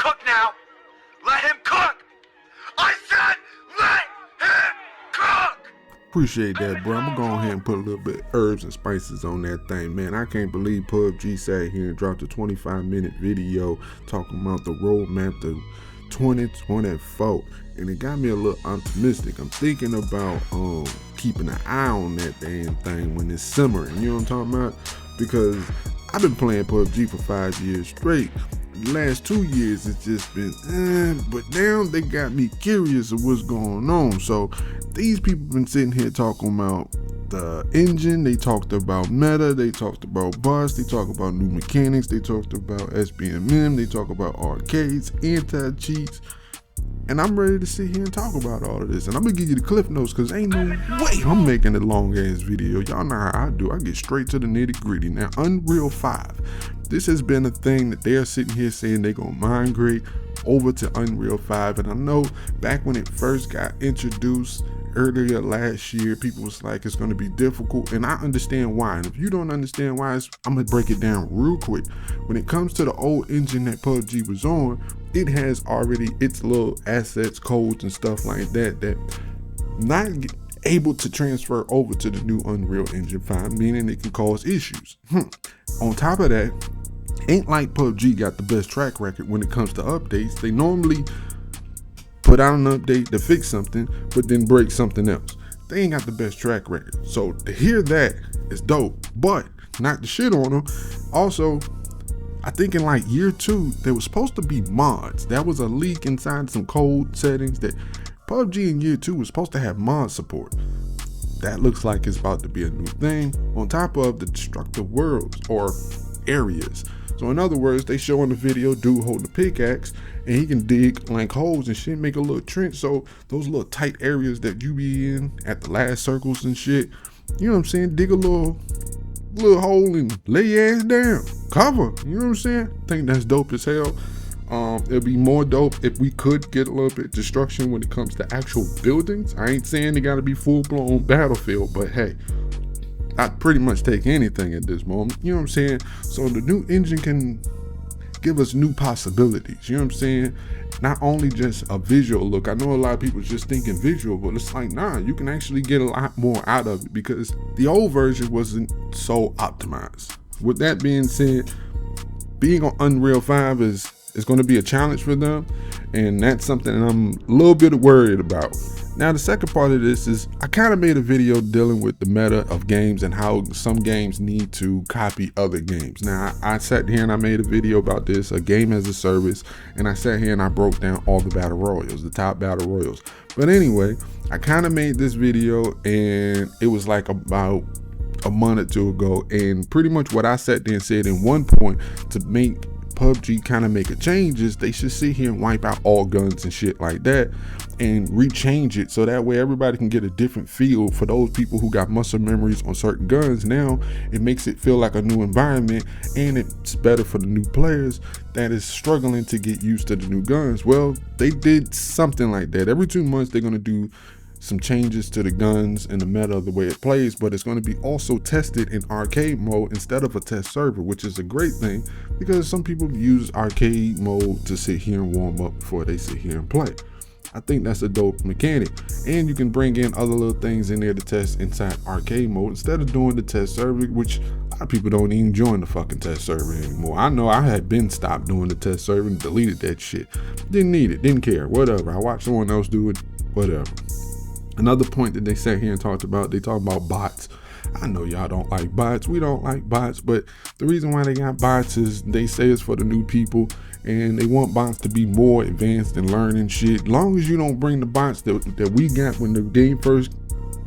cook now. Let him cook. I said let him cook. Appreciate that, bro. I'm gonna go ahead and put a little bit of herbs and spices on that thing, man. I can't believe Pubg sat here and dropped a 25-minute video talking about the roadmap to 2024, and it got me a little optimistic. I'm thinking about keeping an eye on that damn thing when it's simmering. You know what I'm talking about? Because I've been playing Pubg for 5 years straight. The last 2 years it's just been but now they got me curious of what's going on. So these people been sitting here talking about the engine, they talked about meta, they talked about bots, they talked about new mechanics, they talked about SBMM, they talk about arcades, anti-cheats, and I'm ready to sit here and talk about all of this. And I'm gonna give you the cliff notes, because ain't no way I'm making a long ass video. Y'all know how I do. I get straight to the nitty gritty. Now, Unreal 5, this has been a thing that they're sitting here saying they're gonna migrate over to Unreal 5. And I know back when it first got introduced earlier last year, people was like, it's going to be difficult, and I understand why. And if you don't understand why, I'm gonna break it down real quick. When it comes to the old engine that Pubg was on, it has already its little assets, codes and stuff like that not able to transfer over to the new Unreal Engine 5, meaning it can cause issues. On top of that, ain't like Pubg got the best track record when it comes to updates. They normally put out an update to fix something, but then break something else. They ain't got the best track record. So to hear that is dope, but not to shit on them. Also, I think in like year 2, there was supposed to be mods. That was a leak inside some code settings that Pubg in year 2 was supposed to have mod support. That looks like it's about to be a new thing, on top of the destructive worlds or areas. So in other words, they show in the video dude holding a pickaxe and he can dig like holes and shit, make a little trench. So those little tight areas that you be in at the last circles and shit, you know what I'm saying? Dig a little hole and lay your ass down, cover. You know what I'm saying? I think that's dope as hell. It'll be more dope if we could get a little bit of destruction when it comes to actual buildings. I ain't saying they gotta be full-blown battlefield, but hey, I'd pretty much take anything at this moment. You know what I'm saying? So the new engine can give us new possibilities. You know what I'm saying? Not only just a visual look. I know a lot of people just thinking visual, but it's like, nah, you can actually get a lot more out of it because the old version wasn't so optimized. With that being said, being on Unreal 5 is going to be a challenge for them, and that's something I'm a little bit worried about. Now, the second part of this is I kind of made a video dealing with the meta of games and how some games need to copy other games. Now, I sat here and I made a video about this, a game as a service, and I sat here and I broke down all the battle royals, the top battle royals. But anyway, I kind of made this video and it was like about a month or two ago, and pretty much what I sat there and said in one point to make Pubg kind of make a change is they should sit here and wipe out all guns and shit like that and rechange it so that way everybody can get a different feel. For those people who got muscle memories on certain guns, now it makes it feel like a new environment, and it's better for the new players that is struggling to get used to the new guns. Well, they did something like that. Every 2 months they're going to do some changes to the guns and the meta of the way it plays, but it's going to be also tested in arcade mode instead of a test server, which is a great thing because some people use arcade mode to sit here and warm up before they sit here and play. I think that's a dope mechanic, and you can bring in other little things in there to test inside arcade mode instead of doing the test server, which a lot of people don't even join the fucking test server anymore. I know I had been stopped doing the test server and deleted that shit. Didn't need it, didn't care, whatever. I watched someone else do it, whatever. Another point that they sat here and talked about, they talk about bots. I know y'all don't like bots. We don't like bots, but the reason why they got bots is they say it's for the new people, and they want bots to be more advanced and learning shit. Long as you don't bring the bots that we got when the game first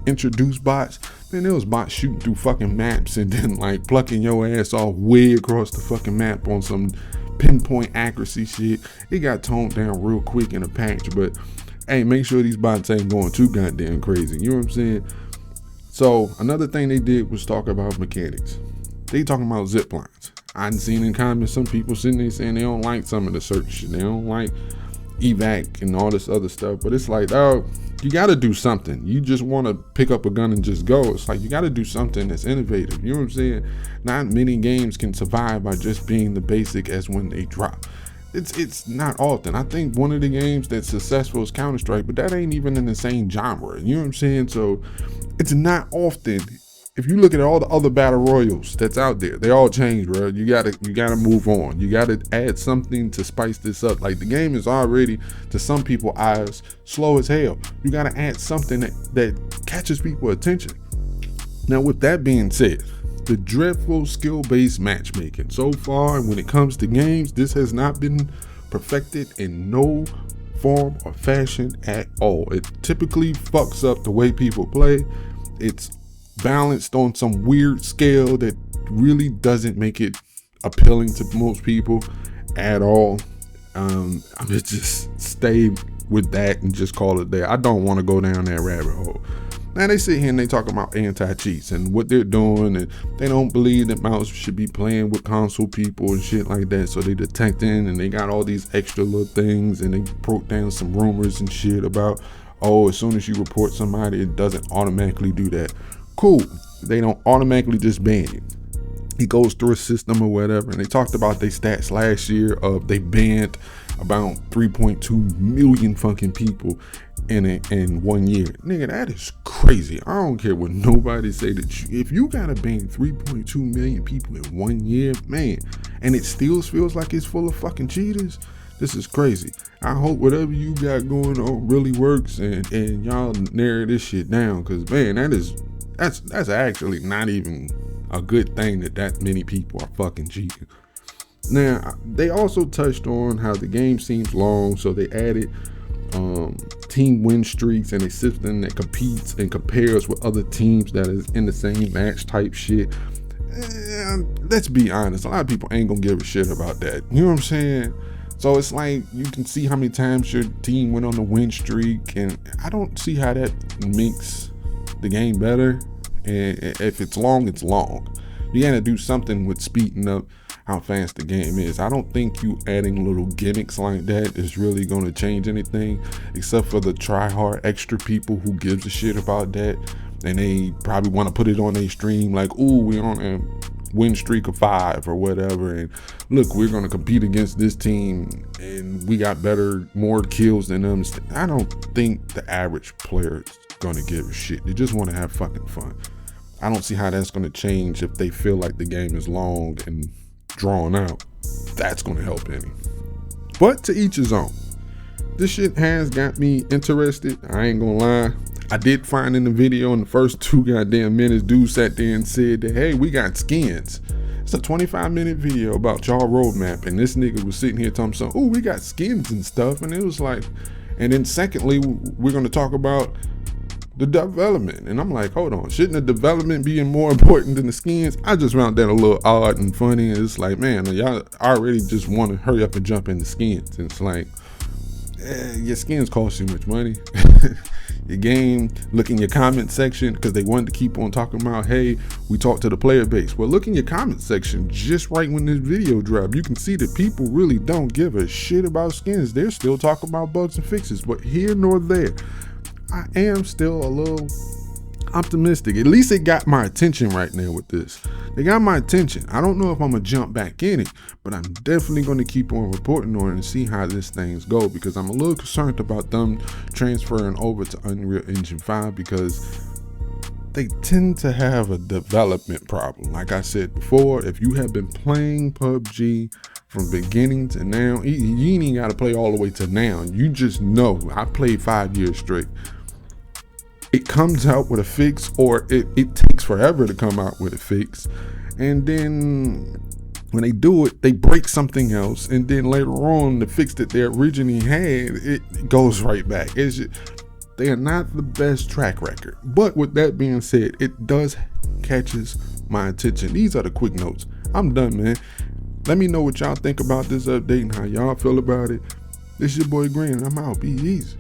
introduced bots, man, there was bots shooting through fucking maps and then like plucking your ass off way across the fucking map on some pinpoint accuracy shit. It got toned down real quick in a patch, but hey, make sure these bots ain't going too goddamn crazy. You know what I'm saying? So another thing they did was talk about mechanics. They talking about zip lines. I done seen in comments some people sitting there saying they don't like some of the certain shit. They don't like evac and all this other stuff. But it's like, oh, you got to do something. You just want to pick up a gun and just go. It's like you got to do something that's innovative. You know what I'm saying? Not many games can survive by just being the basic as when they drop. it's not often. I think one of the games that's successful is Counter-Strike, but that ain't even in the same genre. You know what I'm saying? So it's not often. If you look at all the other battle royals that's out there, they all change, bro. You gotta move on. You gotta add something to spice this up. Like, the game is already, to some people's eyes, slow as hell. You gotta add something that catches people's attention. Now, with that being said, the dreadful skill-based matchmaking. So far, when it comes to games, this has not been perfected in no form or fashion at all. It typically fucks up the way people play. It's balanced on some weird scale that really doesn't make it appealing to most people at all. I'm just stay with that and just call it there. I don't want to go down that rabbit hole. Now, they sit here and they talk about anti-cheats and what they're doing, and they don't believe that mouse should be playing with console people and shit like that. So they detecting, and they got all these extra little things, and they broke down some rumors and shit about, oh, as soon as you report somebody, it doesn't automatically do that. Cool. They don't automatically just ban you. It goes through a system or whatever. And they talked about their stats last year of they banned about 3.2 million fucking people in 1 year. Nigga, that is crazy. I don't care what nobody say that if you gotta ban 3.2 million people in 1 year, man, and it still feels like it's full of fucking cheaters, this is crazy. I hope whatever you got going on really works and y'all narrow this shit down, because man, that's actually not even a good thing that many people are fucking cheating. Now, they also touched on how the game seems long, so they added team win streaks and a system that competes and compares with other teams that is in the same match type shit. Let's be honest, a lot of people ain't gonna give a shit about that. You know what I'm saying? So it's like you can see how many times your team went on the win streak, and I don't see how that makes the game better. And if it's long, it's long. You gotta do something with speeding up how fast the game is. I don't think you adding little gimmicks like that is really gonna change anything, except for the try hard extra people who gives a shit about that, and they probably want to put it on their stream like, ooh, we're on a win streak of 5 or whatever, and look, we're gonna compete against this team and we got more kills than them. I don't think the average player is gonna give a shit. They just want to have fucking fun. I don't see how that's gonna change if they feel like the game is long and drawn out. That's gonna help any. But to each his own. This shit has got me interested. I ain't gonna lie. I did find in the video in the first 2 goddamn minutes, dude sat there and said that, hey, we got skins. It's a 25-minute video about y'all roadmap, and this nigga was sitting here talking something, oh, we got skins and stuff, and it was like, and then secondly, we're gonna talk about the development. And I'm like, hold on, shouldn't the development be more important than the skins? I just found that a little odd and funny. It's like, man, y'all already just want to hurry up and jump into skins. And it's like, your skins cost too much money. Your game, look in your comment section, because they wanted to keep on talking about, hey, we talked to the player base. Well, look in your comment section just right when this video dropped. You can see that people really don't give a shit about skins. They're still talking about bugs and fixes, but here nor there, I am still a little optimistic. At least it got my attention right now with this. They got my attention. I don't know if I'm gonna jump back in it, but I'm definitely gonna keep on reporting on it and see how this things go, because I'm a little concerned about them transferring over to Unreal Engine 5, because they tend to have a development problem. Like I said before, if you have been playing PUBG from beginning to now, you ain't even gotta play all the way to now. You just know, I played 5 years straight. It comes out with a fix, or it takes forever to come out with a fix. And then when they do it, they break something else. And then later on, the fix that they originally had, it goes right back. It's just, they are not the best track record. But with that being said, it does catches my attention. These are the quick notes. I'm done, man. Let me know what y'all think about this update and how y'all feel about it. This your boy Green, and I'm out. Be easy.